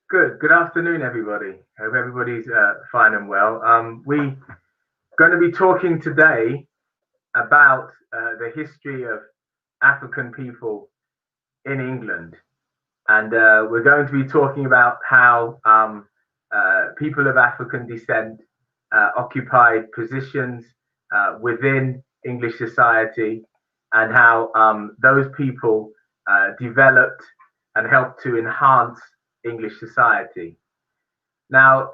Good afternoon, everybody. Hope everybody's fine and well. We're going to be talking today about the history of African people in England. And we're going to be talking about how people of African descent occupied positions within English society, and how those people developed and helped to enhance English society. Now,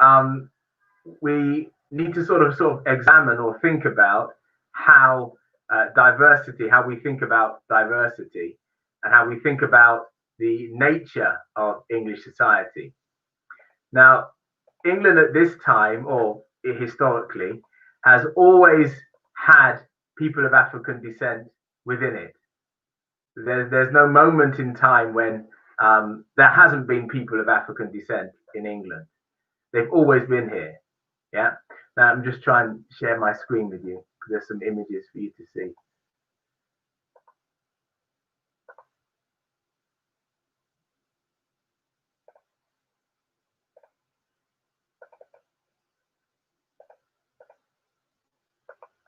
we need to sort of examine or think about how how we think about diversity, and how we think about the nature of English society. Now, England at this time, or historically, has always had people of African descent within it. There's no moment in time when there hasn't been people of African descent in England. They've always been here. Yeah. Now I'm just trying to share my screen with you because there's some images for you to see.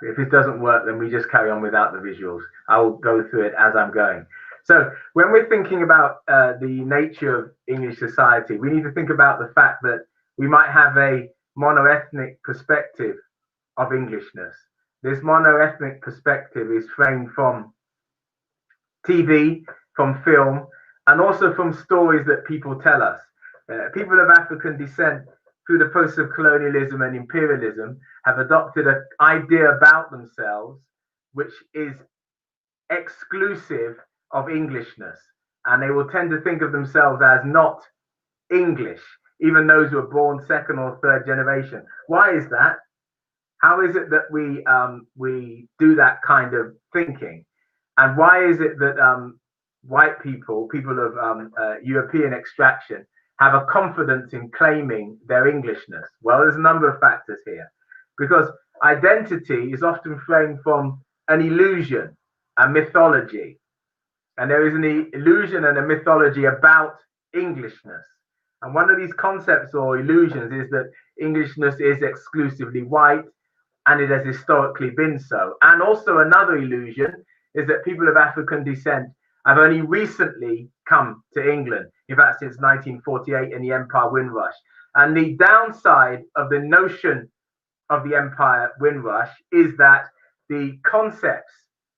If it doesn't work, then we just carry on without the visuals. I will go through it as I'm going. So when we're thinking about the nature of English society, we need to think about the fact that we might have a monoethnic perspective of Englishness. This monoethnic perspective is framed from TV, from film, and also from stories that people tell us. People of African descent, through the process of colonialism and imperialism, have adopted an idea about themselves which is exclusive of Englishness, and they will tend to think of themselves as not English, even those who are born second or third generation. Why is that? How is it that we do that kind of thinking? And why is it that white people of European extraction, have a confidence in claiming their Englishness? Well, there's a number of factors here, because identity is often framed from an illusion, a mythology. And there is an illusion and a mythology about Englishness. And one of these concepts or illusions is that Englishness is exclusively white, and it has historically been so. And also another illusion is that people of African descent have only recently come to England, in fact, since 1948 in the Empire Windrush. And the downside of the notion of the Empire Windrush is that the concepts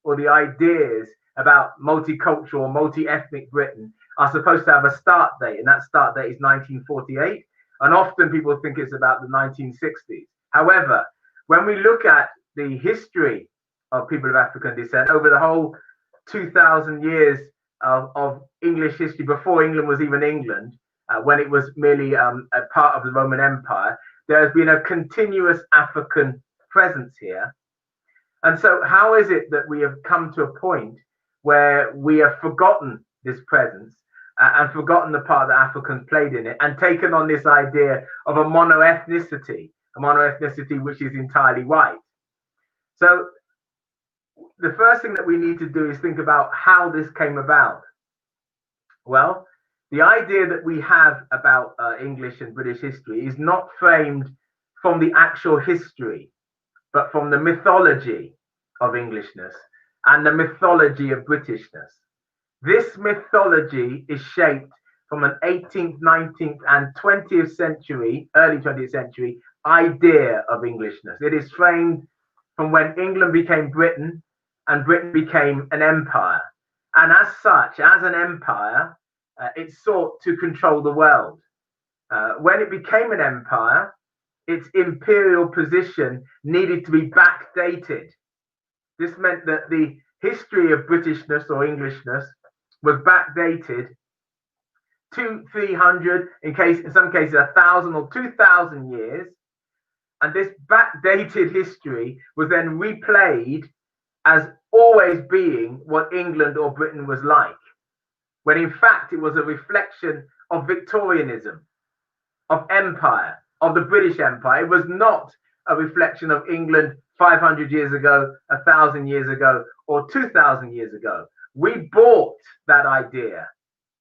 or the ideas about multicultural, multi-ethnic Britain are supposed to have a start date, and that start date is 1948. And often people think it's about the 1960s. However, when we look at the history of people of African descent over the whole 2,000 years of English history, before England was even England, when it was merely a part of the Roman Empire, there has been a continuous African presence here. And so how is it that we have come to a point where we have forgotten this presence and forgotten the part that Africans played in it, and taken on this idea of a monoethnicity which is entirely white? So the first thing that we need to do is think about how this came about. Well, the idea that we have about English and British history is not framed from the actual history, but from the mythology of Englishness and the mythology of Britishness. This mythology is shaped from an 18th, 19th, and 20th century, early 20th century idea of Englishness. It is framed from when England became Britain and Britain became an empire. And as such, as an empire, it sought to control the world. When it became an empire, its imperial position needed to be backdated. This meant that the history of Britishness or Englishness was backdated to 300, in some cases 1,000 or 2,000 years. And this backdated history was then replayed as always being what England or Britain was like, when in fact it was a reflection of Victorianism, of empire, of the British Empire. It was not a reflection of England 500 years ago, 1,000 years ago, or 2,000 years ago. We bought that idea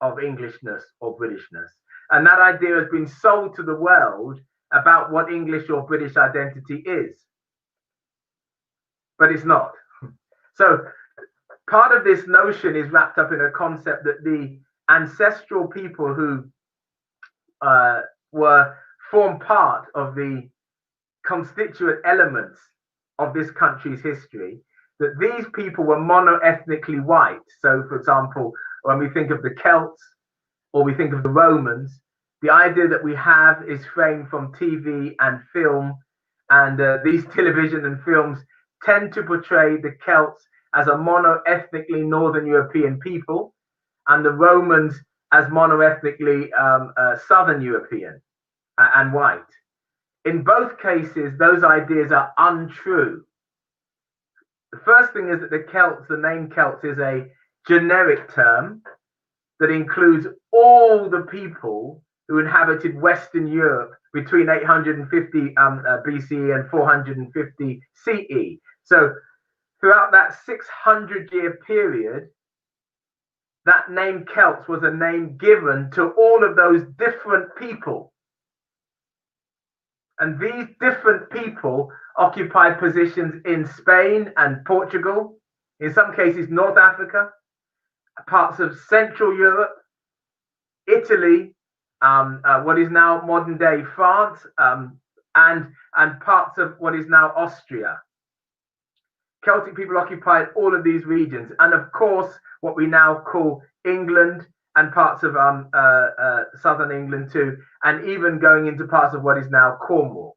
of Englishness or Britishness. And that idea has been sold to the world about what English or British identity is. But it's not. So part of this notion is wrapped up in a concept that the ancestral people who formed part of the constituent elements of this country's history, that these people were mono-ethnically white. So, for example, when we think of the Celts or we think of the Romans, the idea that we have is framed from TV and film, and these television and films tend to portray the Celts as a mono-ethnically Northern European people, and the Romans as mono-ethnically Southern European and white. In both cases, those ideas are untrue. The first thing is that the Celts, the name Celts, is a generic term that includes all the people who inhabited Western Europe between 850 BCE and 450 CE. So throughout that 600-year period, that name Celts was a name given to all of those different people. And these different people occupied positions in Spain and Portugal, in some cases North Africa, parts of Central Europe, Italy, what is now modern day France, and parts of what is now Austria. Celtic people occupied all of these regions, and of course what we now call England and parts of southern England too, and even going into parts of what is now Cornwall.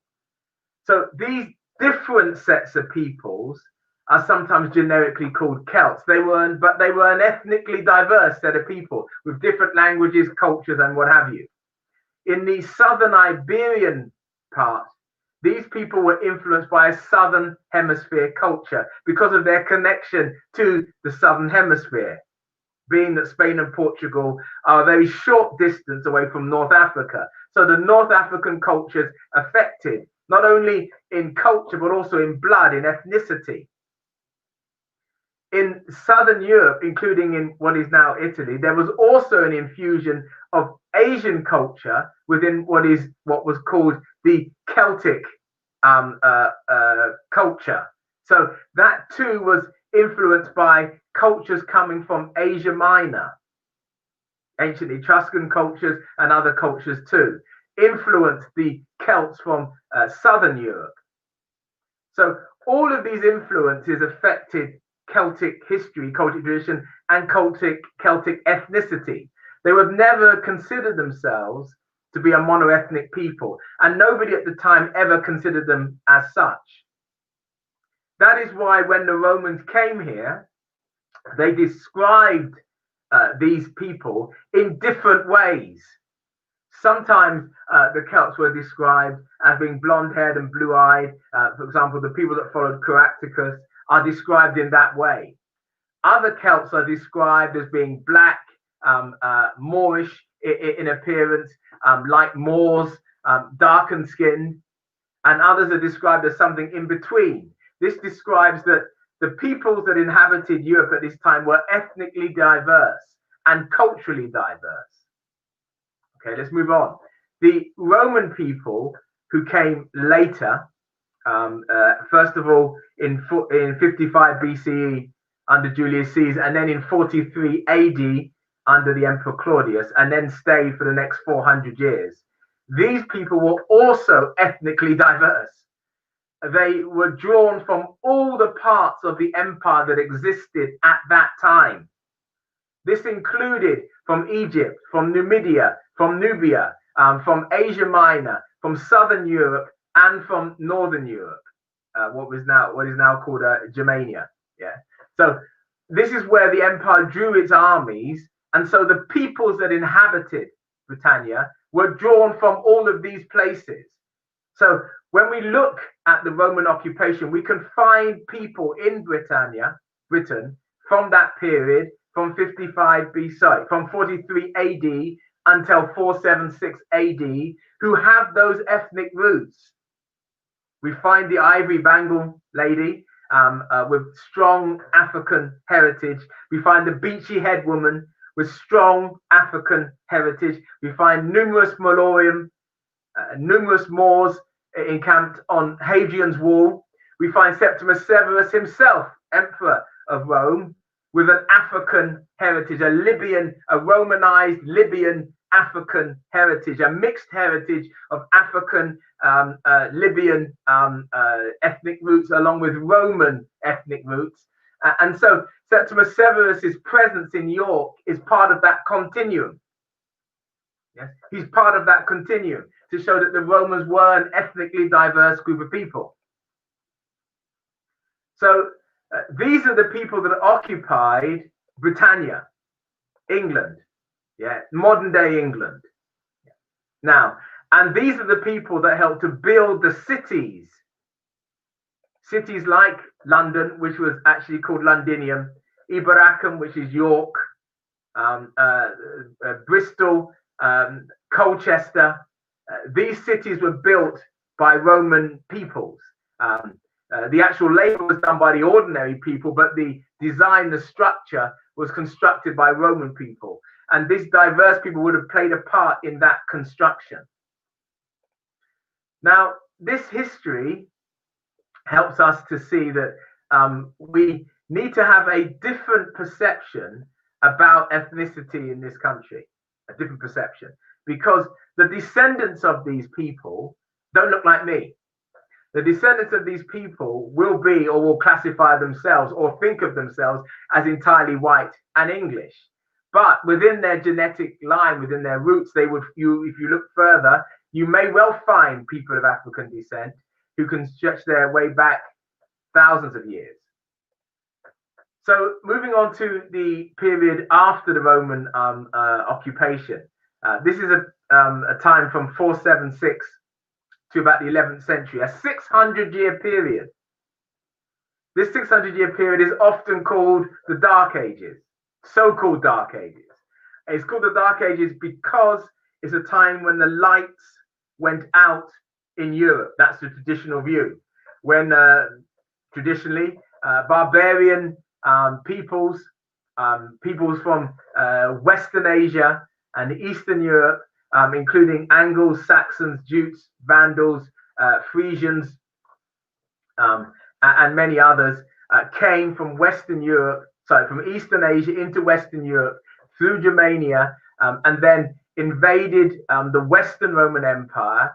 So these different sets of peoples are sometimes generically called Celts. But they were an ethnically diverse set of people with different languages, cultures, and what have you. In the southern Iberian part, these people were influenced by a southern hemisphere culture because of their connection to the southern hemisphere, being that Spain and Portugal are a very short distance away from North Africa. So the North African cultures affected not only in culture, but also in blood, in ethnicity. In southern Europe, including in what is now Italy, there was also an infusion of Asian culture within what was called the Celtic culture. So that too was influenced by cultures coming from Asia Minor, ancient Etruscan cultures and other cultures too, influenced the Celts from southern Europe. So all of these influences affected Celtic history, Celtic tradition, and Celtic ethnicity. They would never consider themselves to be a monoethnic people, and nobody at the time ever considered them as such. That is why when the Romans came here, they described these people in different ways. Sometimes the Celts were described as being blonde-haired and blue-eyed. For example, the people that followed Caractacus are described in that way. Other Celts are described as being black, Moorish in appearance, like Moors, darkened skinned, and others are described as something in between. This describes that the peoples that inhabited Europe at this time were ethnically diverse and culturally diverse. Okay, let's move on. The Roman people who came later, first of all in 55 BCE under Julius Caesar, and then in 43 AD under the Emperor Claudius, and then stayed for the next 400 years. These people were also ethnically diverse. They were drawn from all the parts of the empire that existed at that time. This included from Egypt, from Numidia, from Nubia, from Asia Minor, from Southern Europe, and from Northern Europe, what is now called Germania. Yeah. So this is where the empire drew its armies, and so the peoples that inhabited Britannia were drawn from all of these places. So when we look at the Roman occupation, we can find people in Britain, from that period, from 55 BC, from 43 AD until 476 AD, who have those ethnic roots. We find the ivory bangle lady with strong African heritage. We find the beachy head woman with strong African heritage. We find numerous Moors encamped on Hadrian's Wall. We find Septimus Severus himself, Emperor of Rome, with an African heritage, a Romanized Libyan African heritage, a mixed heritage of African Libyan ethnic roots along with Roman ethnic roots. And so Septimus Severus's presence in York is part of that continuum. Yes, he's part of that continuum to show that the Romans were an ethnically diverse group of people. So these are the people that occupied Britannia, England, modern day England. Now, and these are the people that helped to build the cities like London, which was actually called Londinium, Iberacum, which is York, Bristol, Colchester. These cities were built by Roman peoples. The actual labor was done by the ordinary people, but the design, the structure was constructed by Roman people. And these diverse people would have played a part in that construction. Now, this history helps us to see that we need to have a different perception about ethnicity in this country, a different perception, because the descendants of these people don't look like me. The descendants of these people will be or will classify themselves or think of themselves as entirely white and English. But within their genetic line, within their roots, if you look further, you may well find people of African descent who can stretch their way back thousands of years. So moving on to the period after the Roman occupation. This is a time from 476 to about the 11th century, a 600-year period. This 600-year period is often called the Dark Ages, so-called Dark Ages. It's called the Dark Ages because it's a time when the lights went out in Europe. That's the traditional view. When traditionally barbarian peoples from Western Asia and Eastern Europe, including Angles, Saxons, Jutes, Vandals, Frisians, and many others, came from from Eastern Asia into Western Europe through Germania, and then invaded the Western Roman Empire,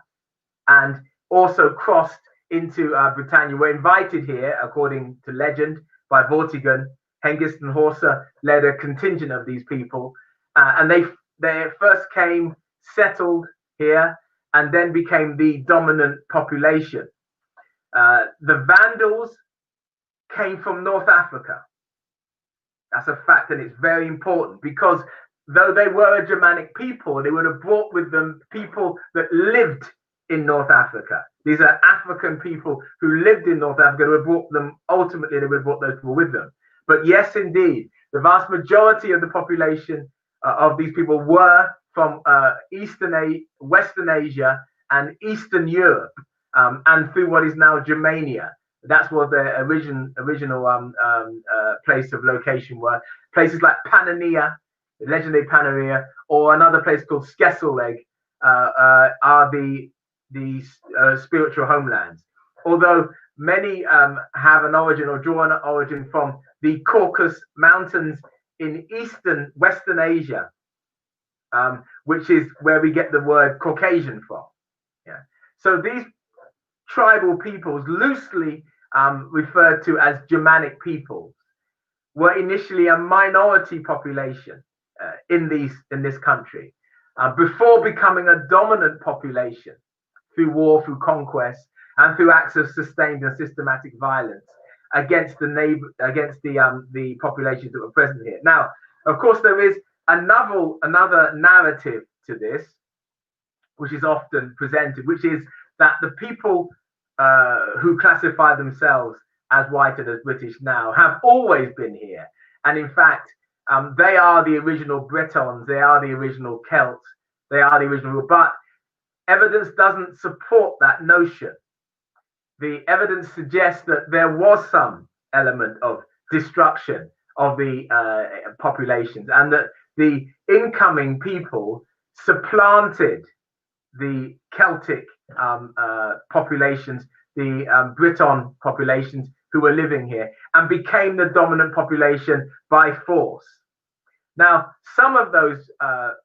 and also crossed into Britannia. Were invited here, according to legend, by Vortigern. Hengist and Horsa led a contingent of these people, and they first came, settled here, and then became the dominant population. The Vandals came from North Africa. That's a fact, and it's very important because though they were a Germanic people, they would have brought with them people that lived in North Africa. These are African people who lived in North Africa. They would have brought them, ultimately, they would have brought those people with them. But yes, indeed, the vast majority of the population of these people were from Western Asia and Eastern Europe, and through what is now Germania. That's what the original place of location were. Places like Pannonia, the legendary Pannonia, or another place called Skesselleg are the spiritual homelands. Although many have an origin or draw an origin from the Caucasus Mountains in Western Asia, which is where we get the word Caucasian from. Yeah. So these tribal peoples, loosely referred to as Germanic peoples, were initially a minority population in this country before becoming a dominant population through war, through conquest, and through acts of sustained and systematic violence against the populations that were present here. Now, of course, there is another narrative to this, which is often presented, which is that the people who classify themselves as white and as British now have always been here. And in fact, they are the original Bretons, they are the original Celts, they are the original, but evidence doesn't support that notion. the evidence suggests that there was some element of destruction of the populations, and that the incoming people supplanted the Celtic populations, the Briton populations who were living here, and became the dominant population by force. Now, some of those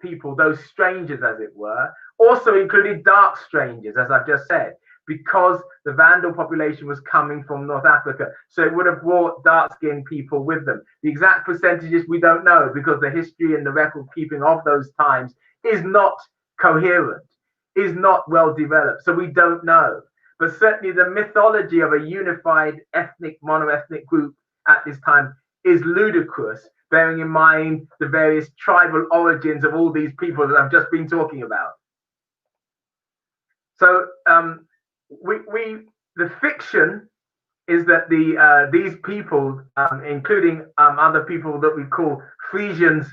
people, those strangers as it were, also included dark strangers, as I've just said, because the Vandal population was coming from North Africa. So it would have brought dark-skinned people with them. The exact percentages we don't know, because the history and the record keeping of those times is not coherent, is not well developed. So we don't know. But certainly the mythology of a unified ethnic, mono-ethnic group at this time is ludicrous, bearing in mind the various tribal origins of all these people that I've just been talking about. So the fiction is that these people, including other people that we call Frisians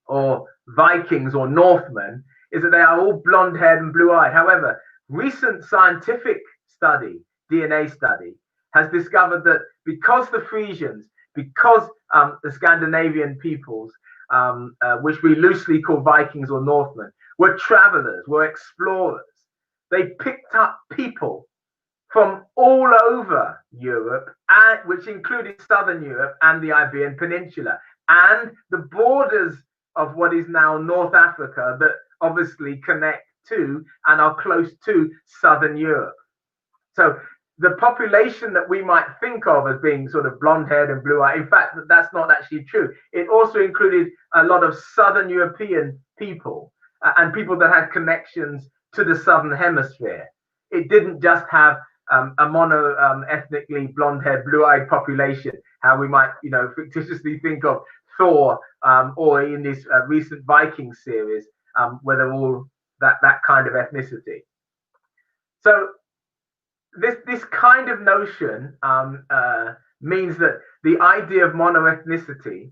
or Vikings or Northmen, is that they are all blonde-haired and blue-eyed. However, recent scientific study, DNA study, has discovered that because the Frisians, because the Scandinavian peoples, which we loosely call Vikings or Northmen, were travelers, were explorers, they picked up people from all over Europe, which included Southern Europe and the Iberian Peninsula, and the borders of what is now North Africa that obviously connect to and are close to Southern Europe. So the population that we might think of as being sort of blonde-haired and blue-eyed, in fact, that's not actually true. It also included a lot of Southern European people and people that had connections to the Southern Hemisphere. It didn't just have a mono-ethnically blonde-haired, blue-eyed population, how we might, fictitiously think of Thor or in this recent Viking series, where they're all that kind of ethnicity. So this kind of notion means that the idea of monoethnicity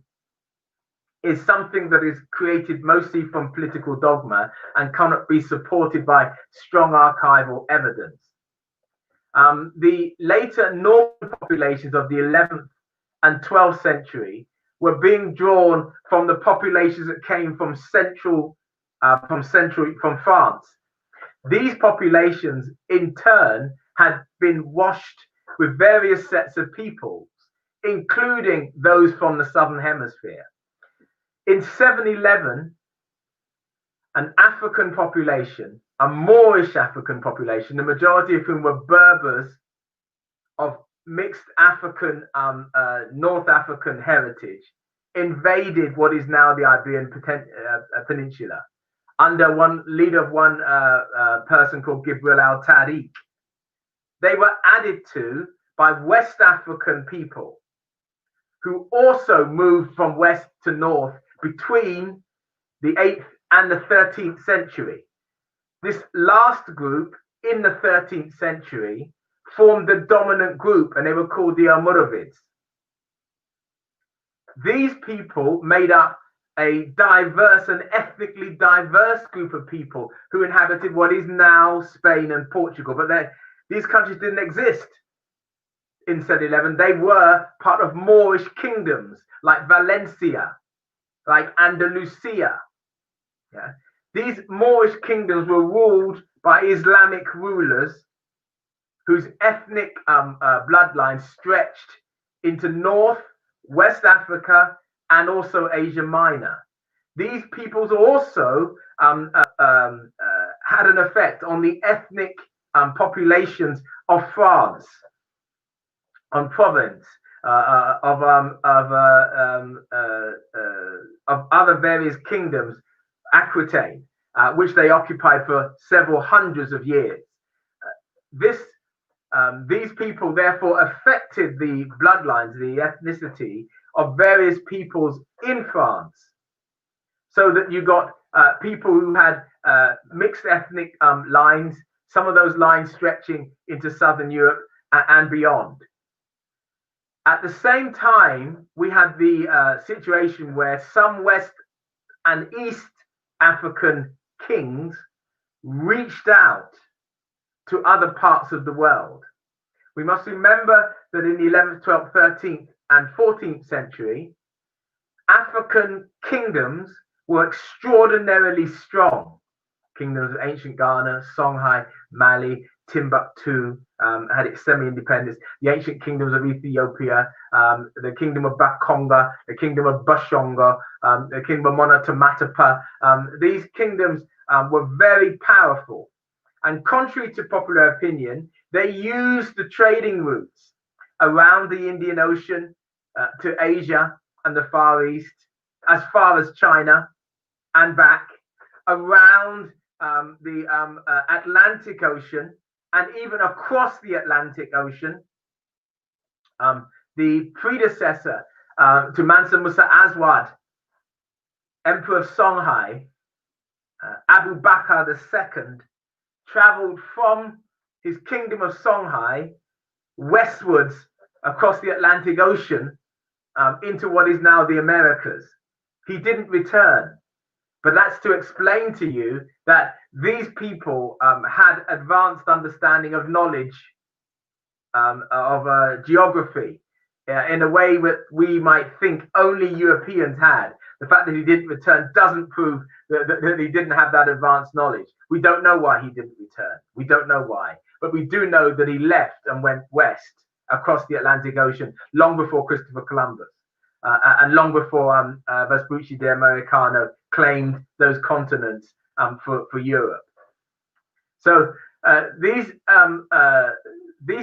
is something that is created mostly from political dogma and cannot be supported by strong archival evidence. The later Norman populations of the 11th and 12th century were being drawn from the populations that came from France. These populations, in turn, had been washed with various sets of peoples, including those from the Southern Hemisphere. In 711, an African population, a Moorish African population, the majority of whom were Berbers of mixed African, North African heritage, invaded what is now the Iberian Peninsula under one leader of one person called Gibril al-Tariq. They were added to by West African people who also moved from west to north between the 8th and the 13th century. This last group in the 13th century formed the dominant group, and they were called the Almoravids. These people made up a diverse and ethnically diverse group of people who inhabited what is now Spain and Portugal, but these countries didn't exist in 711. They were part of Moorish kingdoms like Valencia, like Andalusia. Yeah. These Moorish kingdoms were ruled by Islamic rulers whose ethnic bloodlines stretched into North, West Africa, and also Asia Minor. These peoples also had an effect on the ethnic populations of France, on Provence, of other various kingdoms, Aquitaine, which they occupied for several hundreds of years. These people therefore affected the bloodlines, the ethnicity of various peoples in France, so that you got people who had mixed ethnic lines, some of those lines stretching into Southern Europe and beyond. At the same time, we had the situation where some West and East African kings reached out to other parts of the world. We must remember that in the 11th, 12th, 13th, and 14th century, African kingdoms were extraordinarily strong. Kingdoms of ancient Ghana, Songhai, Mali, Timbuktu had its semi-independence. The ancient kingdoms of Ethiopia, the kingdom of Bakonga, the kingdom of Bashonga, the kingdom of Monotamatapa. These kingdoms were very powerful. And contrary to popular opinion, they used the trading routes around the Indian Ocean to Asia and the Far East, as far as China and back, around the Atlantic Ocean, and even across the Atlantic Ocean. The predecessor to Mansa Musa Aswad, Emperor of Songhai, Abu Bakr II, traveled from his kingdom of Songhai westwards across the Atlantic Ocean into what is now the Americas. He didn't return. But that's to explain to you that these people had advanced understanding of knowledge of geography in a way that we might think only Europeans had. The fact that he didn't return doesn't prove that he didn't have that advanced knowledge. We don't know why he didn't return. We don't know why. But we do know that he left and went west across the Atlantic Ocean long before Christopher Columbus. And long before Vespucci de Americano claimed those continents for Europe. So these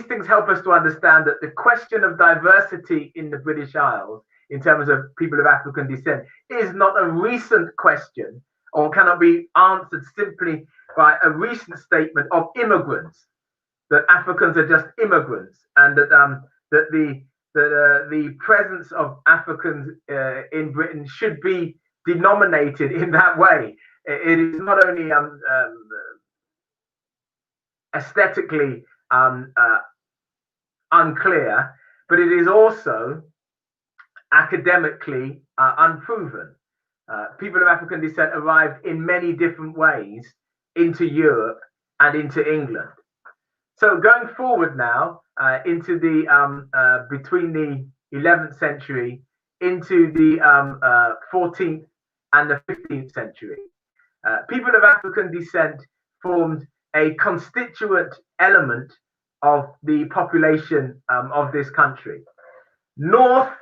things help us to understand that the question of diversity in the British Isles, in terms of people of African descent, is not a recent question or cannot be answered simply by a recent statement of immigrants, that Africans are just immigrants, and that the presence of Africans in Britain should be denominated in that way. It is not only aesthetically unclear, but it is also academically unproven. People of African descent arrived in many different ways into Europe and into England. So going forward now into the between the 11th century into the 14th and the 15th century, people of African descent formed a constituent element of the population of this country. North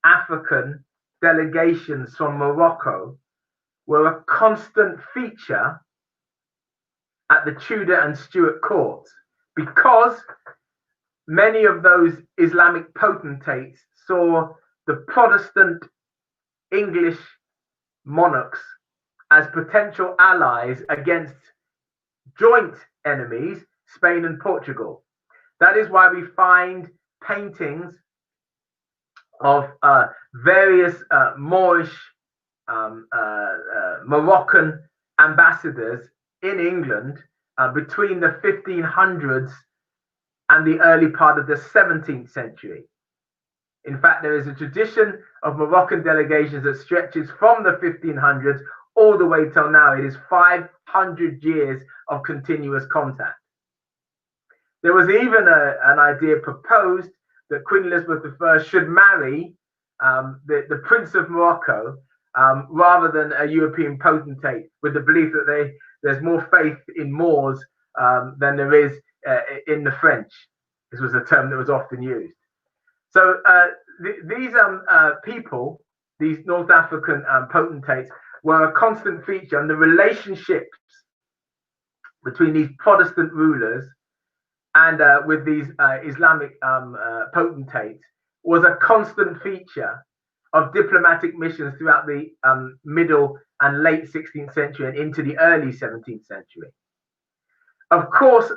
African delegations from Morocco were a constant feature at the Tudor and Stuart courts, because many of those Islamic potentates saw the Protestant English monarchs as potential allies against joint enemies, Spain and Portugal. That is why we find paintings of various Moorish Moroccan ambassadors in England between the 1500s and the early part of the 17th century. In fact, there is a tradition of Moroccan delegations that stretches from the 1500s all the way till now. It is 500 years of continuous contact. There was even an idea proposed that Queen Elizabeth I should marry the Prince of Morocco rather than a European potentate, with the belief that there's more faith in Moors than there is in the French. This was a term that was often used. So these people, these North African potentates, were a constant feature, and the relationships between these Protestant rulers and with these Islamic potentates was a constant feature of diplomatic missions throughout the middle and late 16th century and into the early 17th century. Of course,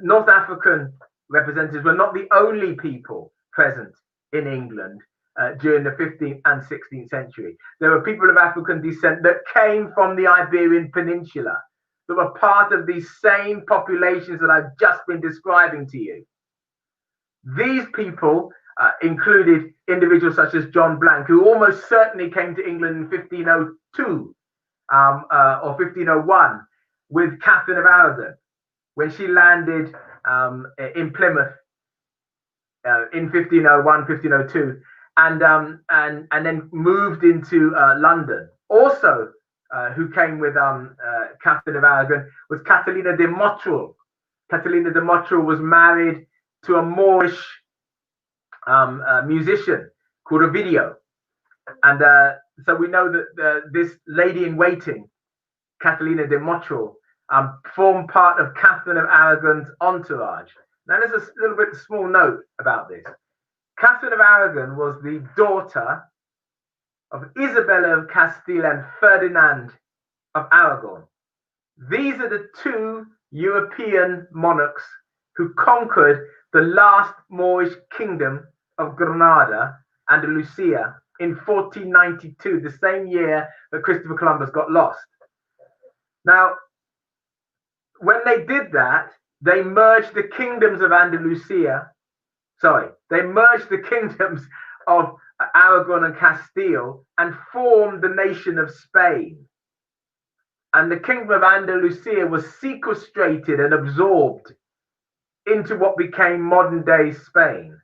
North African representatives were not the only people present in England during the 15th and 16th century. There were people of African descent that came from the Iberian Peninsula, that were part of these same populations that I've just been describing to you. These people included individuals such as John Blank, who almost certainly came to England in 1502 or 1501 with Catherine of Aragon, when she landed in Plymouth in 1501, 1502, and then moved into London. Also, who came with Catherine of Aragon was Catalina de Motril. Catalina de Motril was married to a Moorish musician called Ovidio. And so we know that this lady in waiting, Catalina de Motril, formed part of Catherine of Aragon's entourage. Now, there's a little bit small note about this. Catherine of Aragon was the daughter of Isabella of Castile and Ferdinand of Aragon. These are the two European monarchs who conquered the last Moorish kingdom of Granada, Andalusia, in 1492, the same year that Christopher Columbus got lost. Now, when they did that, they merged the kingdoms of Andalusia. Sorry, they merged the kingdoms of Aragon and Castile and formed the nation of Spain. And the kingdom of Andalusia was sequestrated and absorbed into what became modern day Spain.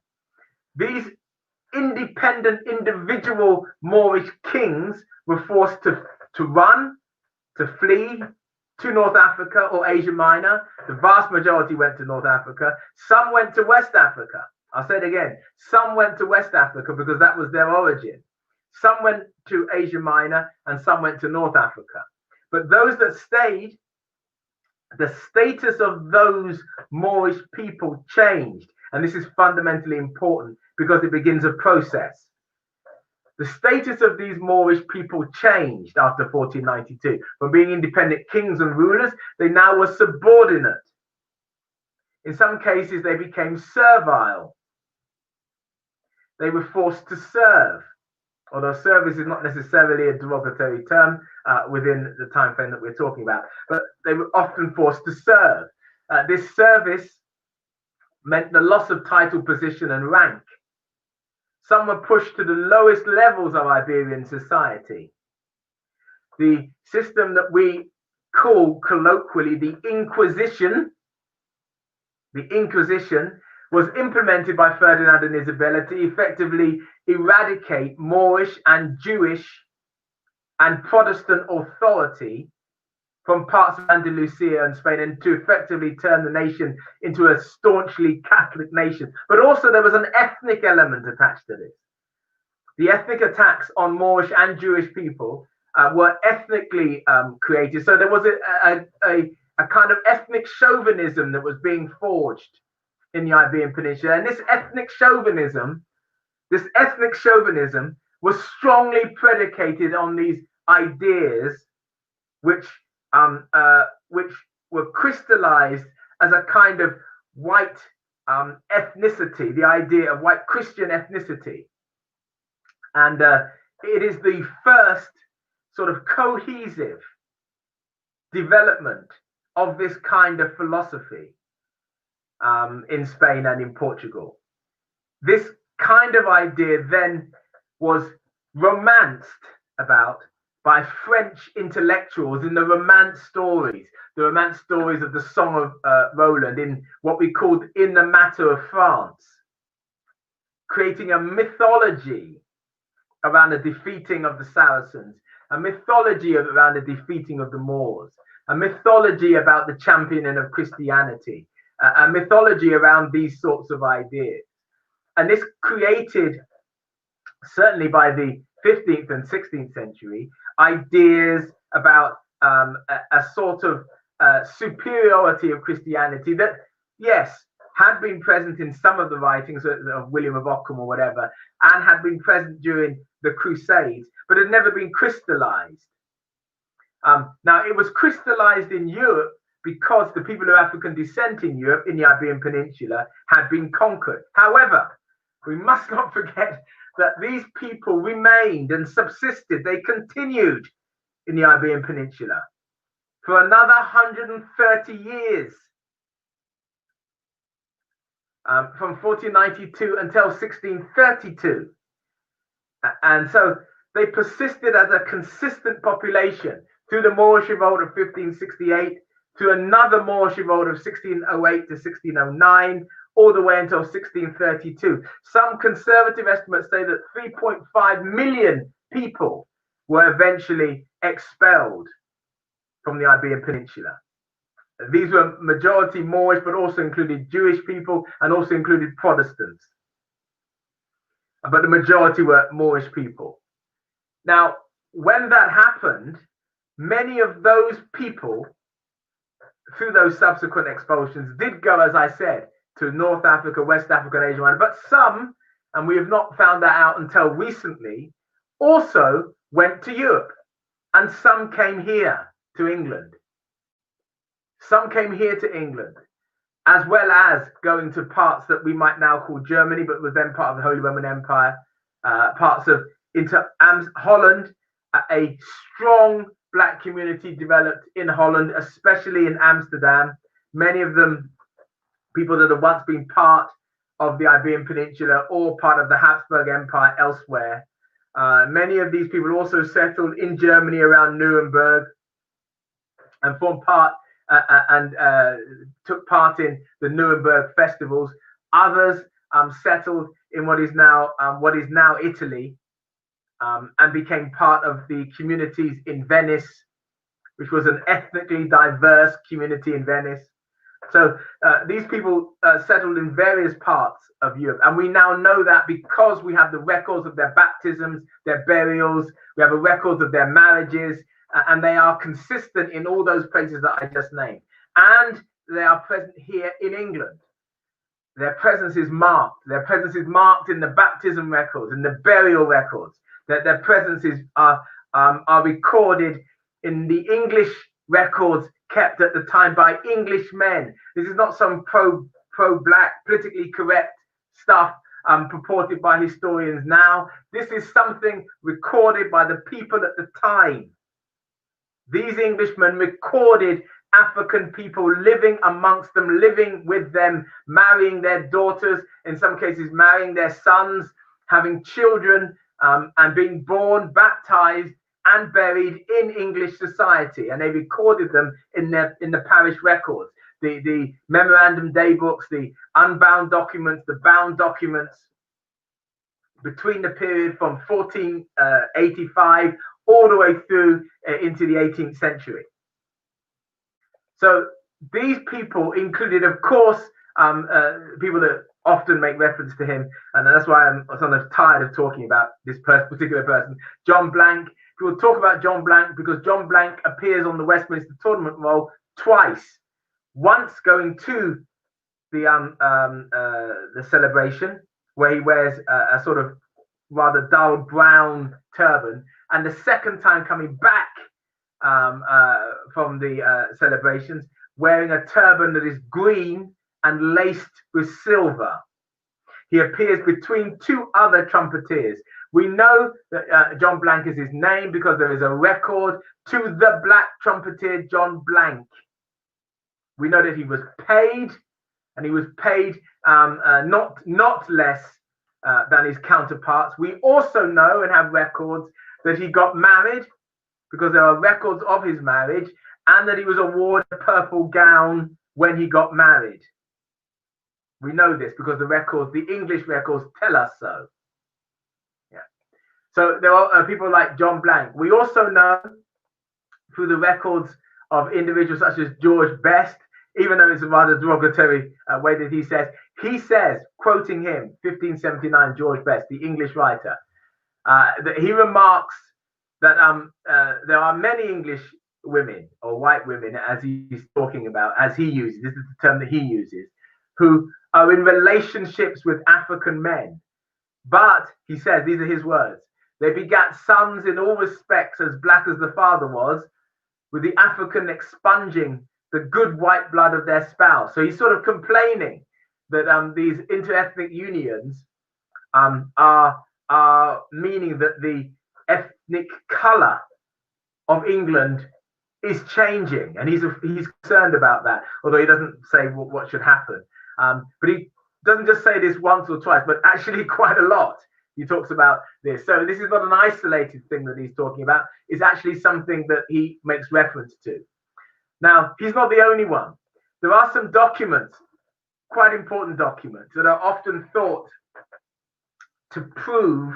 These independent individual Moorish kings were forced to run, to flee to North Africa or Asia Minor. The vast majority went to North Africa. Some went to West Africa. I'll say it again. Some went to West Africa because that was their origin. Some went to Asia Minor and some went to North Africa. But those that stayed, the status of those Moorish people changed. And this is fundamentally important because it begins a process. The status of these Moorish people changed after 1492. From being independent kings and rulers, they now were subordinate. In some cases, they became servile. They were forced to serve, although service is not necessarily a derogatory term within the time frame that we're talking about, but they were often forced to serve. This service meant the loss of title, position, and rank. Some were pushed to the lowest levels of Iberian society. The system that we call colloquially the Inquisition was implemented by Ferdinand and Isabella to effectively eradicate Moorish and Jewish and Protestant authority from parts of Andalusia and Spain, and to effectively turn the nation into a staunchly Catholic nation. But also there was an ethnic element attached to this. The ethnic attacks on Moorish and Jewish people were ethnically created. So there was a kind of ethnic chauvinism that was being forged in the Iberian Peninsula. And this ethnic chauvinism was strongly predicated on these ideas which were crystallized as a kind of white ethnicity, the idea of white Christian ethnicity. And it is the first sort of cohesive development of this kind of philosophy in Spain and in Portugal. This kind of idea then was romanced about by French intellectuals in the romance stories of the Song of Roland, in what we called In the Matter of France, creating a mythology around the defeating of the Saracens, a mythology around the defeating of the Moors, a mythology about the championing of Christianity, a mythology around these sorts of ideas. And this created, certainly by the 15th and 16th century, ideas about a sort of superiority of Christianity that, yes, had been present in some of the writings of William of Ockham or whatever, and had been present during the Crusades, but had never been crystallized. Now, it was crystallized in Europe because the people of African descent in Europe, in the Iberian Peninsula, had been conquered. However, we must not forget that these people remained and subsisted. They continued in the Iberian Peninsula for another 130 years, from 1492 until 1632. And so they persisted as a consistent population through the Moorish Revolt of 1568, through another Moorish Revolt of 1608 to 1609, all the way until 1632. Some conservative estimates say that 3.5 million people were eventually expelled from the Iberian Peninsula. These were majority Moorish, but also included Jewish people and also included Protestants. But the majority were Moorish people. Now, when that happened, many of those people, through those subsequent expulsions, did go, as I said, to North Africa, West Africa, and Asia Minor. But some, and we have not found that out until recently, also went to Europe. And some came here to England. Some came here to England, as well as going to parts that we might now call Germany, but was then part of the Holy Roman Empire, parts of into Holland. A strong black community developed in Holland, especially in Amsterdam. Many of them people that have once been part of the Iberian Peninsula or part of the Habsburg Empire elsewhere. Many of these people also settled in Germany around Nuremberg and formed part and took part in the Nuremberg festivals. Others settled in what is now Italy, and became part of the communities in Venice, which was an ethnically diverse community in Venice. So these people settled in various parts of Europe, and we now know that because we have the records of their baptisms, their burials, we have a record of their marriages, and they are consistent in all those places that I just named. And they are present here in England. Their presence is marked. Their presence is marked in the baptism records, in the burial records. That their presences are recorded in the English records kept at the time by English men. This is not some pro-black, politically correct stuff purported by historians now. This is something recorded by the people at the time. These Englishmen recorded African people living amongst them, living with them, marrying their daughters, in some cases marrying their sons, having children, and being born, baptized, and buried in English society. And they recorded them in the parish records, the memorandum day books, the unbound documents, the bound documents, between the period from 1485 all the way through into the 18th century. So these people included, of course, people that often make reference to him, and that's why I'm sort of tired of talking about this particular person, John Blank. People talk about John Blank because John Blank appears on the Westminster Tournament roll twice. Once going to the celebration, where he wears a sort of rather dull brown turban, and the second time coming back from the celebrations, wearing a turban that is green and laced with silver. He appears between two other trumpeters. We know that John Blank is his name because there is a record to the black trumpeter John Blank. We know that he was paid, and he was paid not less than his counterparts. We also know and have records that he got married, because there are records of his marriage, and that he was awarded a purple gown when he got married. We know this because the records, the English records, tell us so. Yeah. So there are people like John Blank. We also know through the records of individuals such as George Best, even though it's a rather derogatory way that he says, quoting him, 1579, George Best, the English writer, that he remarks that there are many English women or white women, as he's talking about, as he uses, this is the term that he uses, who are in relationships with African men. But, he says, these are his words, they begat sons in all respects as black as the father was, with the African expunging the good white blood of their spouse. So he's sort of complaining that these interethnic unions are meaning that the ethnic color of England is changing, and he's concerned about that, although he doesn't say what should happen. But he doesn't just say this once or twice, but actually quite a lot. He talks about this. So this is not an isolated thing that he's talking about. It's actually something that he makes reference to. Now, he's not the only one. There are some documents quite important documents that are often thought to prove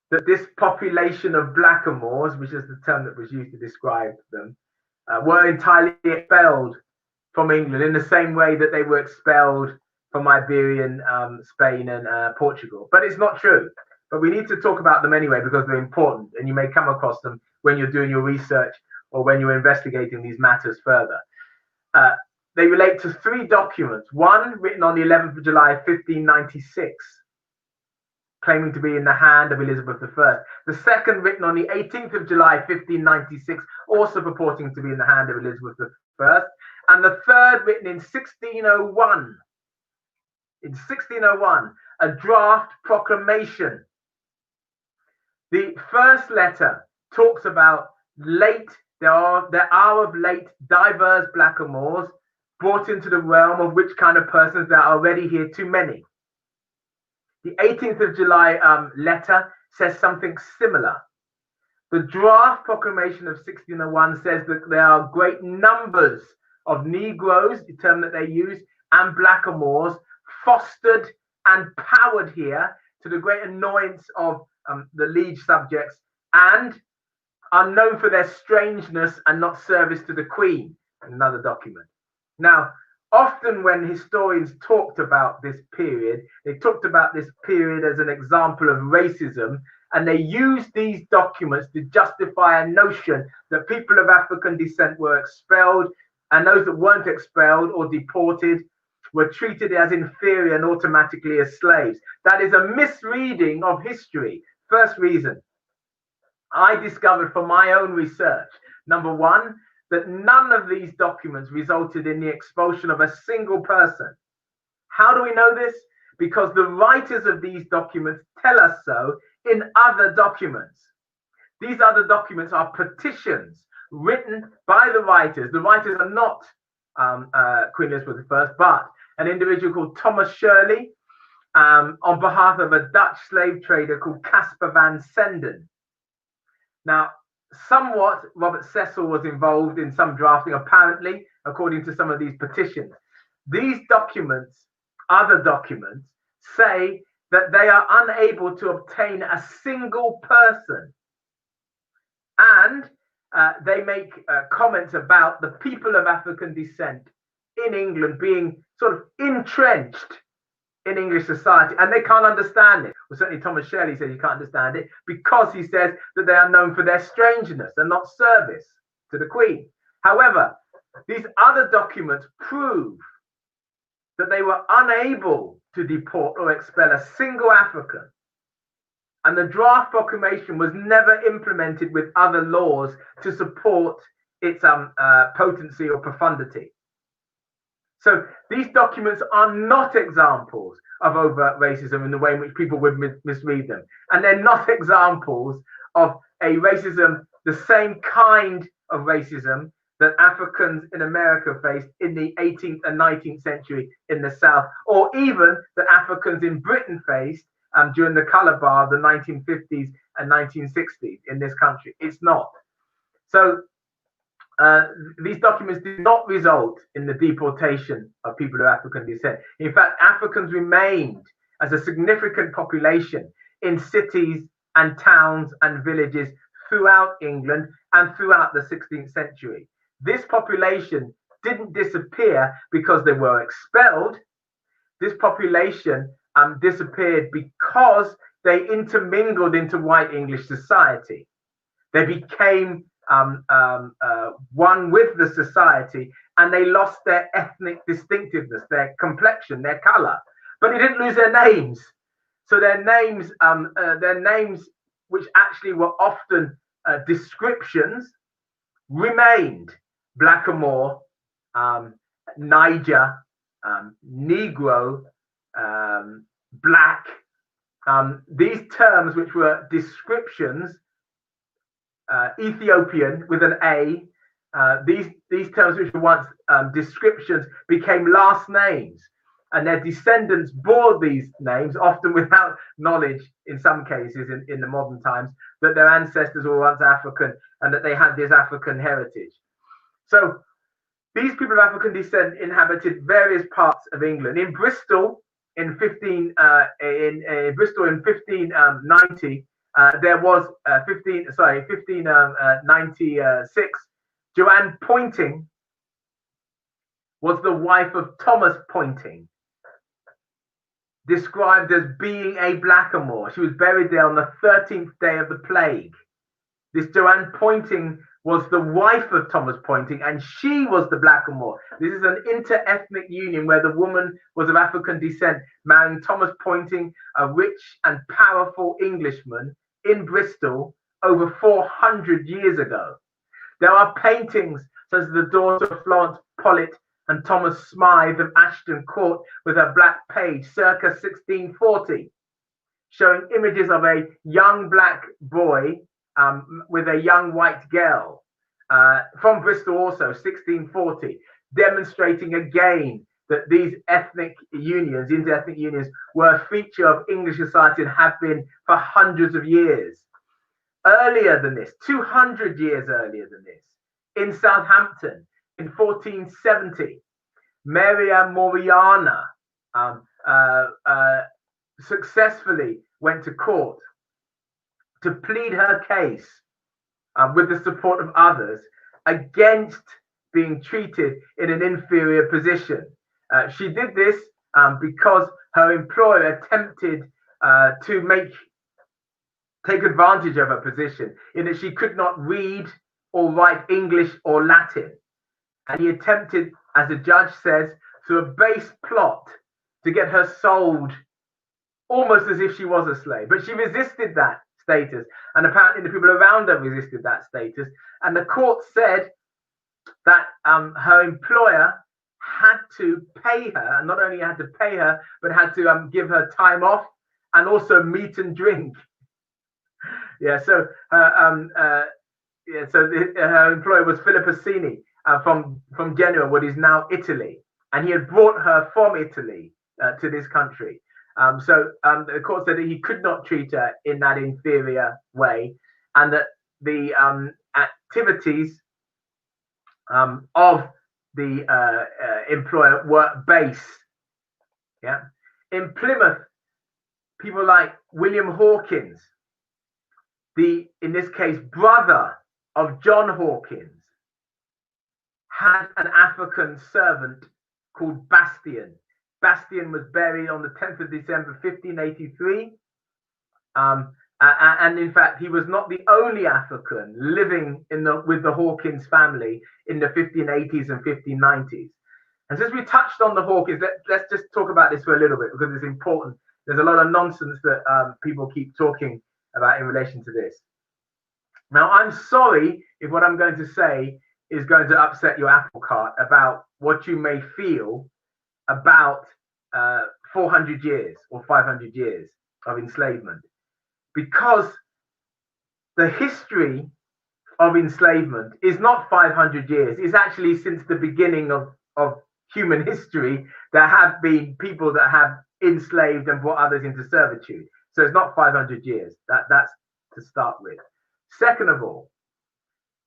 that this population of blackamoors, which is the term that was used to describe them, were entirely expelled from England in the same way that they were expelled from Iberian Spain and Portugal. But it's not true. But we need to talk about them anyway because they're important, and you may come across them when you're doing your research or when you're investigating these matters further. They relate to 3 documents. One written on the 11th of July, 1596, claiming to be in the hand of Elizabeth I. The second written on the 18th of July, 1596, also purporting to be in the hand of Elizabeth I. And the third written in 1601. In 1601, a draft proclamation. The first letter talks about there are of late divers blackamoors brought into the realm, of which kind of persons there are already here too many. The 18th of July letter says something similar. The draft proclamation of 1601 says that there are great numbers of Negroes, the term that they use, and blackamoors fostered and powered here to the great annoyance of the liege subjects, and are known for their strangeness and not service to the Queen. Another document. Now, often when historians talked about this period, they talked about this period as an example of racism, and they used these documents to justify a notion that people of African descent were expelled, and those that weren't expelled or deported were treated as inferior and automatically as slaves. That is a misreading of history. First reason, I discovered from my own research, number one, that none of these documents resulted in the expulsion of a single person. How do we know this? Because the writers of these documents tell us so in other documents. These other documents are petitions written by the writers. The writers are not Queen Elizabeth I, but an individual called Thomas Shirley on behalf of a Dutch slave trader called Caspar van Senden. Now, somewhat Robert Cecil was involved in some drafting, apparently, according to some of these petitions. These documents, other documents, say that they are unable to obtain a single person. And they make comments about the people of African descent in England being sort of entrenched in English society, and they can't understand it. Well, certainly Thomas Shirley says you can't understand it because he says that they are known for their strangeness and not service to the Queen. However, these other documents prove that they were unable to deport or expel a single African, and the draft proclamation was never implemented with other laws to support its potency or profundity. So these documents are not examples of overt racism in the way in which people would misread them. And they're not examples of a racism, the same kind of racism that Africans in America faced in the 18th and 19th century in the South, or even that Africans in Britain faced during the colour bar of the 1950s and 1960s in this country. It's not. So these documents did not result in the deportation of people of African descent. In fact, Africans remained as a significant population in cities and towns and villages throughout England and throughout the 16th century. This population didn't disappear because they were expelled. This population disappeared because they intermingled into white English society. They became one with the society, and they lost their ethnic distinctiveness, their complexion, their color, but they didn't lose their names. So their names, which actually were often descriptions, remained: Blackamoor, Niger, Negro, Black. These terms, which were descriptions, Ethiopian with an A, these terms, which were once descriptions, became last names, and their descendants bore these names, often without knowledge, in some cases in the modern times, that their ancestors were once African and that they had this African heritage. So These people of African descent inhabited various parts of England. In Bristol, in 1590, there was 1596. Joanne Poynting was the wife of Thomas Poynting, described as being a blackamoor. She was buried there on the 13th day of the plague. This Joanne Poynting was the wife of Thomas Poynting, and she was the blackamoor. This is an inter-ethnic union where the woman was of African descent, marrying Thomas Poynting, a rich and powerful Englishman in Bristol over 400 years ago. There are paintings such as the daughter of Florence Pollitt and Thomas Smythe of Ashton Court with her black page circa 1640, showing images of a young black boy with a young white girl from Bristol also, 1640, demonstrating again that these ethnic unions, inter-ethnic unions, were a feature of English society and have been for hundreds of years. Earlier than this, 200 years earlier than this, in Southampton, in 1470, Maria Moriana successfully went to court to plead her case with the support of others against being treated in an inferior position. She did this because her employer attempted to take advantage of her position in that she could not read or write English or Latin. And he attempted, as the judge says, through a base plot to get her sold almost as if she was a slave. But she resisted that status, and apparently the people around her resisted that status, and the court said that her employer had to pay her, and not only had to pay her, but had to give her time off and also meat and drink. So her employer was Filippo Sini from Genoa, what is now Italy, and he had brought her from Italy to this country. The court said that he could not treat her in that inferior way, and that the activities of the employer were base. Yeah, in Plymouth, people like William Hawkins, in this case brother of John Hawkins, had an African servant called Bastian. Bastian was buried on the 10th of December 1583, and in fact he was not the only African living with the Hawkins family in the 1580s and 1590s. And since we touched on the Hawkins, let's just talk about this for a little bit because it's important. There's a lot of nonsense that people keep talking about in relation to this. Now, I'm sorry if what I'm going to say is going to upset your apple cart about what you may feel about 400 years or 500 years of enslavement, because the history of enslavement is not 500 years. It's actually since the beginning of human history. There have been people that have enslaved and brought others into servitude. So it's not 500 years. That's to start with. Second of all,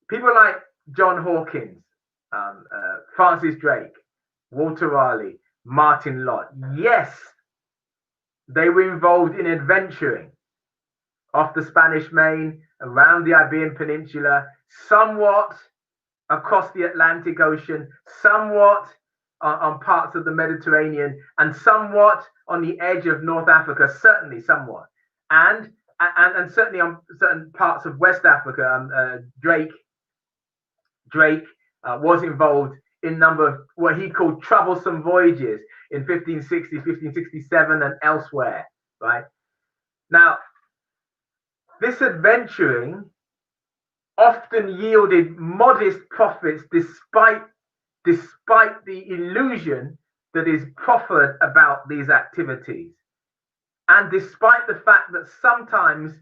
people like John Hawkins, Francis Drake, Walter Raleigh, Martin Lott, yes, they were involved in adventuring off the Spanish Main, around the Iberian Peninsula, somewhat across the Atlantic Ocean, somewhat on parts of the Mediterranean, and somewhat on the edge of North Africa, certainly somewhat, and certainly on certain parts of West Africa. Drake was involved in a number of what he called troublesome voyages in 1560, 1567, and elsewhere, right? Now, this adventuring often yielded modest profits despite the illusion that is proffered about these activities, and despite the fact that sometimes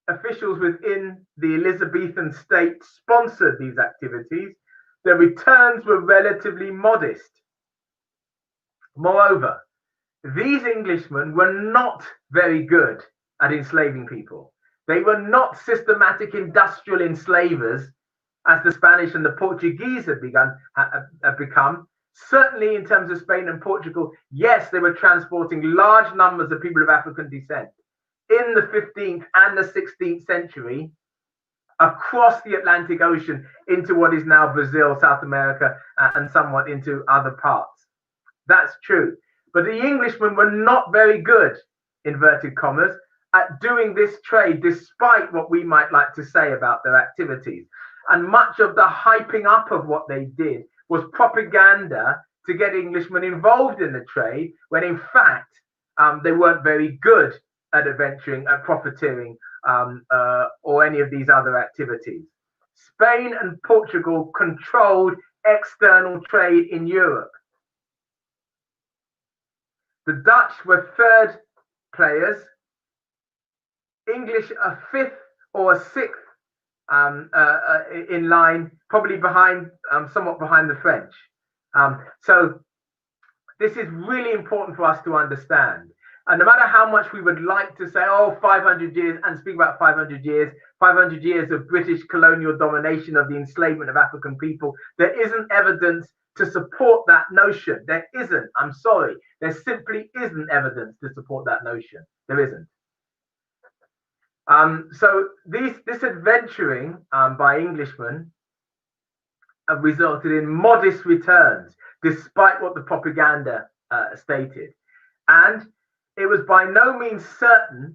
officials within the Elizabethan state sponsored these activities, the returns were relatively modest. Moreover, these Englishmen were not very good at enslaving people. They were not systematic industrial enslavers as the Spanish and the Portuguese had become. Certainly in terms of Spain and Portugal, yes, they were transporting large numbers of people of African descent in the 15th and the 16th century across the Atlantic Ocean into what is now Brazil, South America, and somewhat into other parts. That's true. But the Englishmen were not very good, inverted commas, at doing this trade, despite what we might like to say about their activities. And much of the hyping up of what they did was propaganda to get Englishmen involved in the trade, when in fact they weren't very good at adventuring, at profiteering, or any of these other activities. Spain and Portugal controlled external trade in Europe. The Dutch were third players, English a fifth or a sixth in line, probably behind, somewhat behind the French. So this is really important for us to understand. And no matter how much we would like to say, oh, 500 years, and speak about 500 years of British colonial domination, of the enslavement of African people, there isn't evidence to support that notion. There isn't. I'm sorry. There simply isn't evidence to support that notion. There isn't. So this adventuring by Englishmen resulted in modest returns, despite what the propaganda stated. And it was by no means certain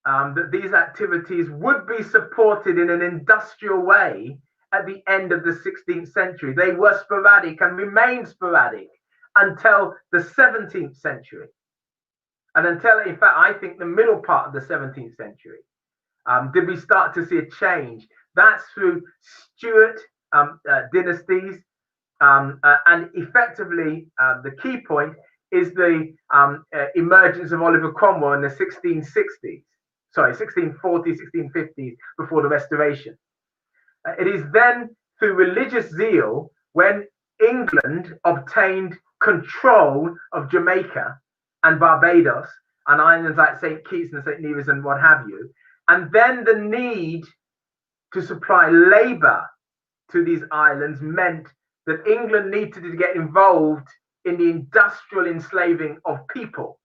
that these activities would be supported in an industrial way at the end of the 16th century. They were sporadic and remained sporadic until the 17th century. And until, in fact, I think the middle part of the 17th century, did we start to see a change. That's through Stuart dynasties, and effectively the key point is the emergence of Oliver Cromwell in the 1660s, sorry, 1640s, 1650s, before the Restoration. It is then through religious zeal when England obtained control of Jamaica and Barbados and islands like St. Kitts and St. Nevis and what have you, and then the need to supply labor to these islands meant that England needed to get involved in the industrial enslaving of people.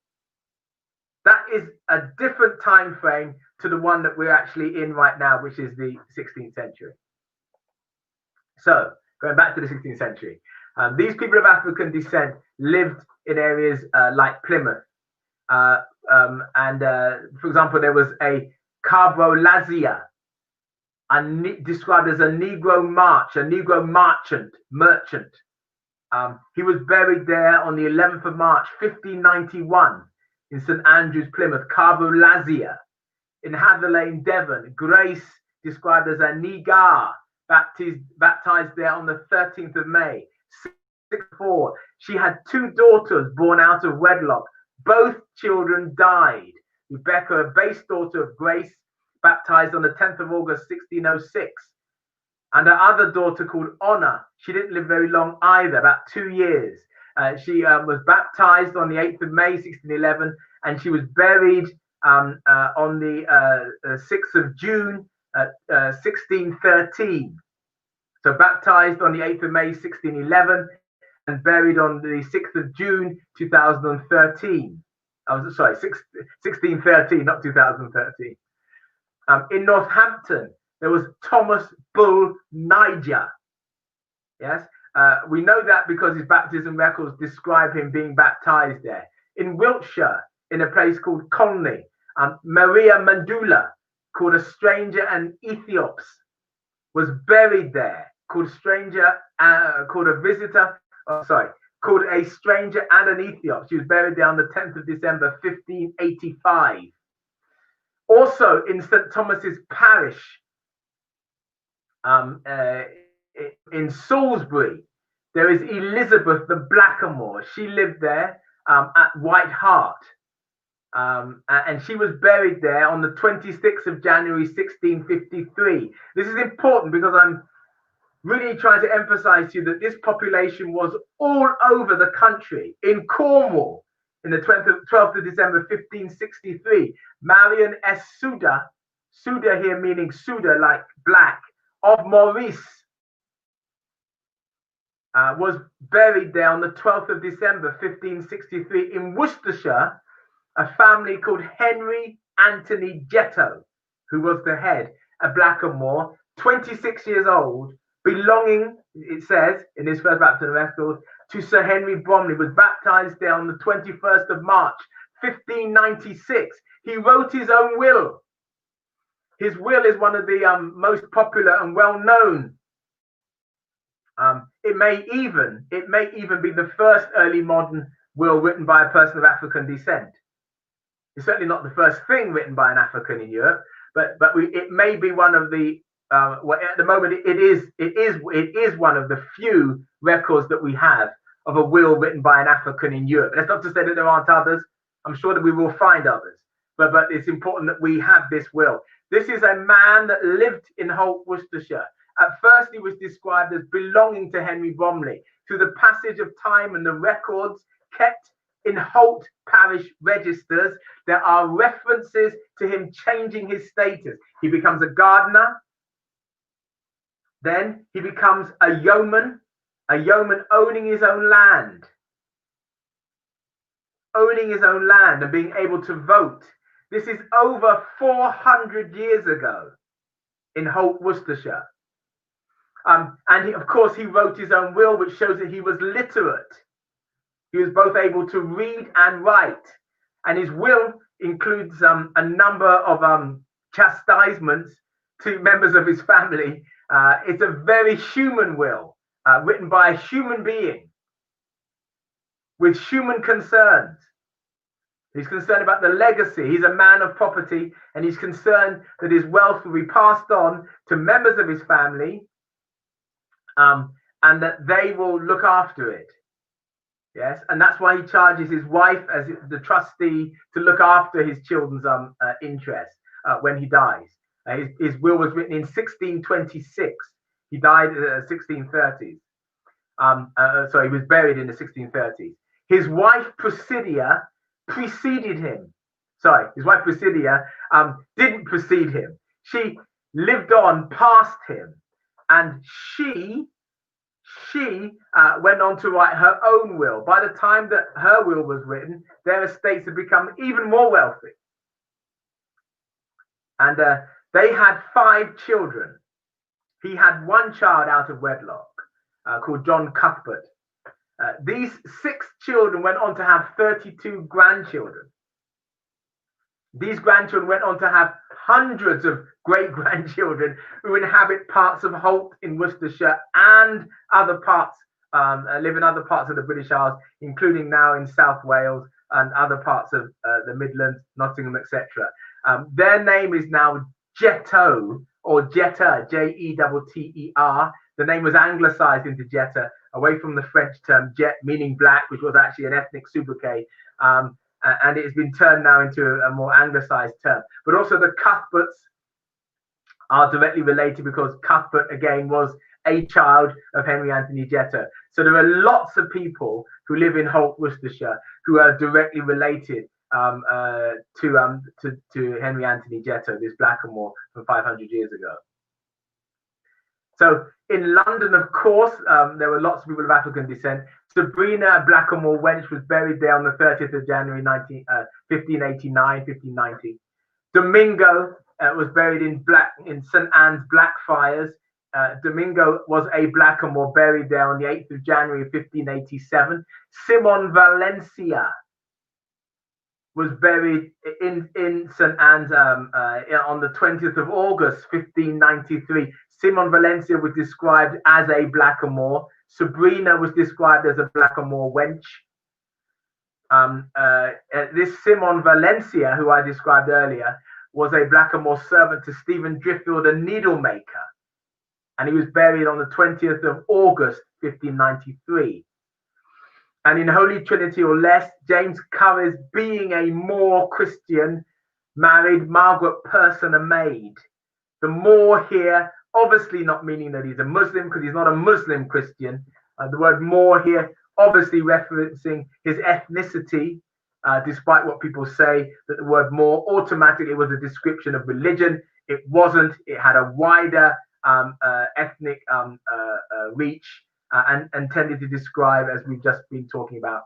That is a different time frame to the one that we're actually in right now, which is the 16th century. So, going back to the 16th century, these people of African descent lived in areas like Plymouth. For example, there was a Carbolazia, described as a Negro merchant. He was buried there on the 11th of March, 1591, in St. Andrews, Plymouth. Carbolazia. In Hatherlane, Devon, Grace, described as a Nigar, baptized there on the 13th of May, 1664. She had two daughters born out of wedlock. Both children died. Rebecca, a base daughter of Grace, baptized on the 10th of August, 1606. And her other daughter called Honor, she didn't live very long either, about 2 years. She was baptized on the 8th of May, 1611, and she was buried on the 6th of June, 1613. So baptized on the 8th of May, 1611, and buried on the 6th of June, 2013. I was sorry, 1613, not 2013. In Northampton, there was Thomas Bull Niger. Yes, we know that because his baptism records describe him being baptized there. In Wiltshire, in a place called Colney, Maria Mandula, called a stranger and Ethiops, was buried there. Called a stranger, called a visitor. Oh, sorry, called a stranger and an Ethiop. She was buried there on the 10th of December, 1585. Also in St. Thomas's Parish, in Salisbury, there is Elizabeth the Blackamoor. She lived there at White Hart, and she was buried there on the 26th of January, 1653. This is important because I'm really trying to emphasize to you that this population was all over the country. In Cornwall, in the 12th of December, 1563, Marion S. Suda here meaning Suda like black, of Maurice, was buried there on the 12th of December 1563 in Worcestershire, a family called Henry Anthony Jetto, who was the head, a blackamoor, 26 years old, belonging, it says in his first baptism record, to Sir Henry Bromley, was baptized there on the 21st of March 1596. He wrote his own will. His will is one of the most popular and well-known. It may even be the first early modern will written by a person of African descent. It's certainly not the first thing written by an African in Europe, but it may be one of the well, at the moment it is one of the few records that we have of a will written by an African in Europe. That's not to say that there aren't others. I'm sure that we will find others, but it's important that we have this will. This is a man that lived in Holt, Worcestershire. At first, he was described as belonging to Henry Bromley. Through the passage of time and the records kept in Holt parish registers, there are references to him changing his status. He becomes a gardener. Then he becomes a yeoman owning his own land. Owning his own land and being able to vote. This is over 400 years ago in Holt, Worcestershire. And of course, he wrote his own will, which shows that he was literate. He was both able to read and write. And his will includes a number of chastisements to members of his family. It's a very human will, written by a human being with human concerns. He's concerned about the legacy. He's a man of property, and he's concerned that his wealth will be passed on to members of his family, and that they will look after it. Yes, and that's why he charges his wife as the trustee to look after his children's interests when he dies. His will was written in 1626. He died in the 1630s. So he was buried in the 1630s. His wife Presidia preceded him. Sorry, his wife Presidia didn't precede him. She lived on past him, and she went on to write her own will. By the time that her will was written, their estates had become even more wealthy. And they had 5 children. He had one child out of wedlock called John Cuthbert. These 6 children went on to have 32 grandchildren. These grandchildren went on to have hundreds of great-grandchildren who inhabit parts of Holt in Worcestershire and other parts, live in other parts of the British Isles, including now in South Wales and other parts of the Midlands, Nottingham, etc. Their name is now Jetto or Jetta, Jetter. The name was anglicised into Jetta, away from the French term jet, meaning black, which was actually an ethnic sobriquet. And it has been turned now into a more anglicised term. But also the Cuthberts are directly related because Cuthbert, again, was a child of Henry Anthony Jetto. So there are lots of people who live in Holt, Worcestershire, who are directly related to Henry Anthony Jetto, this blackamoor from 500 years ago. So in London, of course, there were lots of people of African descent. Sabrina, a blackamoor wench, was buried there on the 30th of January 1589, 1590. Domingo was buried in St. Anne's Blackfriars. Domingo was a blackamoor buried there on the 8th of January 1587. Simon Valencia was buried in St. Anne's on the 20th of August 1593. Simon Valencia was described as a blackamoor. Sabrina was described as a blackamoor wench. This Simon Valencia, who I described earlier, was a blackamoor servant to Stephen Driffield, a needlemaker. And he was buried on the 20th of August 1593. And in Holy Trinity or less, James Curries, being a Moor Christian, married Margaret Person, a maid. The Moor here, obviously not meaning that he's a Muslim, because he's not a Muslim Christian. The word Moor here obviously referencing his ethnicity, despite what people say that the word Moor automatically was a description of religion. It wasn't. It had a wider ethnic reach. and tended to describe, as we've just been talking about,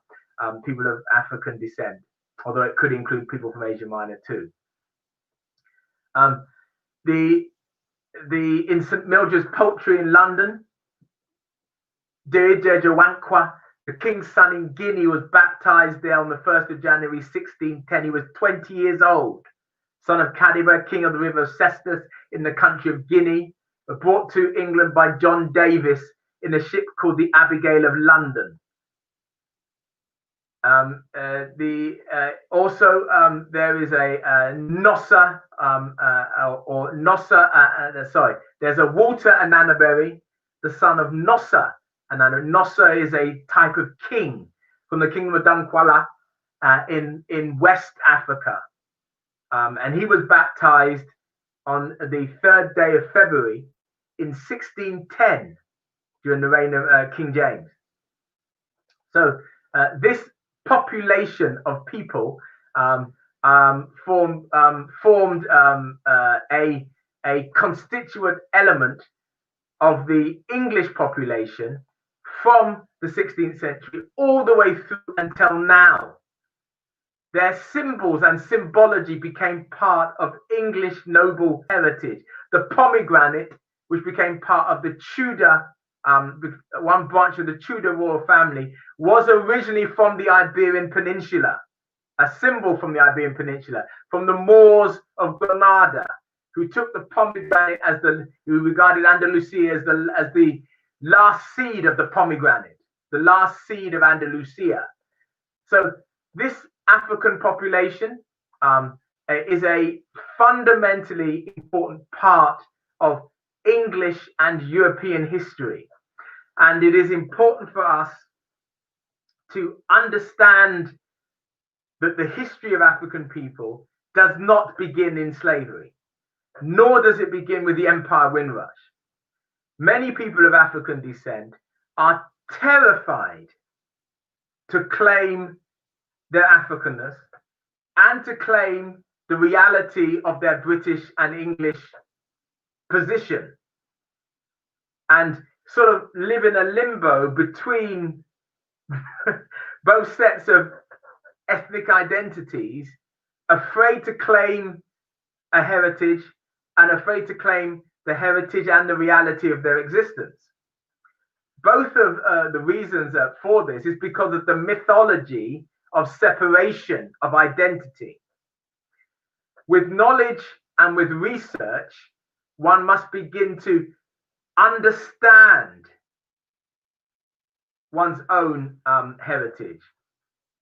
people of African descent, although it could include people from Asia Minor too. In St Mildred's Poultry in London, Dejewankwa, the king's son in Guinea, was baptized there on the 1st of January 1610. He was 20 years old, son of Kadiba, king of the river Cestus in the country of Guinea, brought to England by John Davis in a ship called the Abigail of London. There is a Nossa, or Nossa, there's a Walter Ananaberry, the son of Nossa. And Nossa is a type of king from the kingdom of Dankwala in West Africa. And he was baptized on the 3rd day of February in 1610 during the reign of King James. So this population of people formed a constituent element of the English population from the 16th century all the way through until now. Their symbols and symbology became part of English noble heritage. The pomegranate, which became part of the Tudor, one branch of the Tudor royal family, was originally from the Iberian Peninsula, a symbol from the Iberian Peninsula, from the Moors of Granada, who took the pomegranate who regarded Andalusia as the last seed of the pomegranate, the last seed of Andalusia. So this African population is a fundamentally important part of English and European history. And it is important for us to understand that the history of African people does not begin in slavery, nor does it begin with the Empire Windrush. Many people of African descent are terrified to claim their Africanness and to claim the reality of their British and English position, and sort of live in a limbo between both sets of ethnic identities, afraid to claim a heritage and afraid to claim the heritage and the reality of their existence. Both of the reasons for this is because of the mythology of separation of identity. With knowledge and with research, one must begin to understand one's own heritage.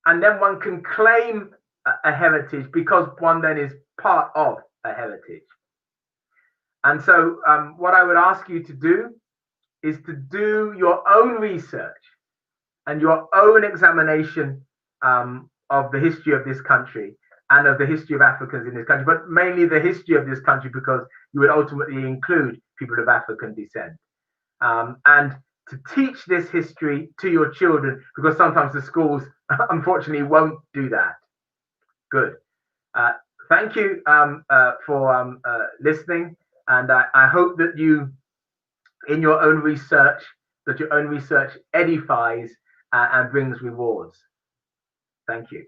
And then one can claim a heritage because one then is part of a heritage. And so what I would ask you to do is to do your own research and your own examination of the history of this country and of the history of Africans in this country, but mainly the history of this country, because you would ultimately include people of African descent. And to teach this history to your children, because sometimes the schools unfortunately won't do that. Good. Thank you for listening, and I hope that you, in your own research, that your own research edifies and brings rewards. Thank you.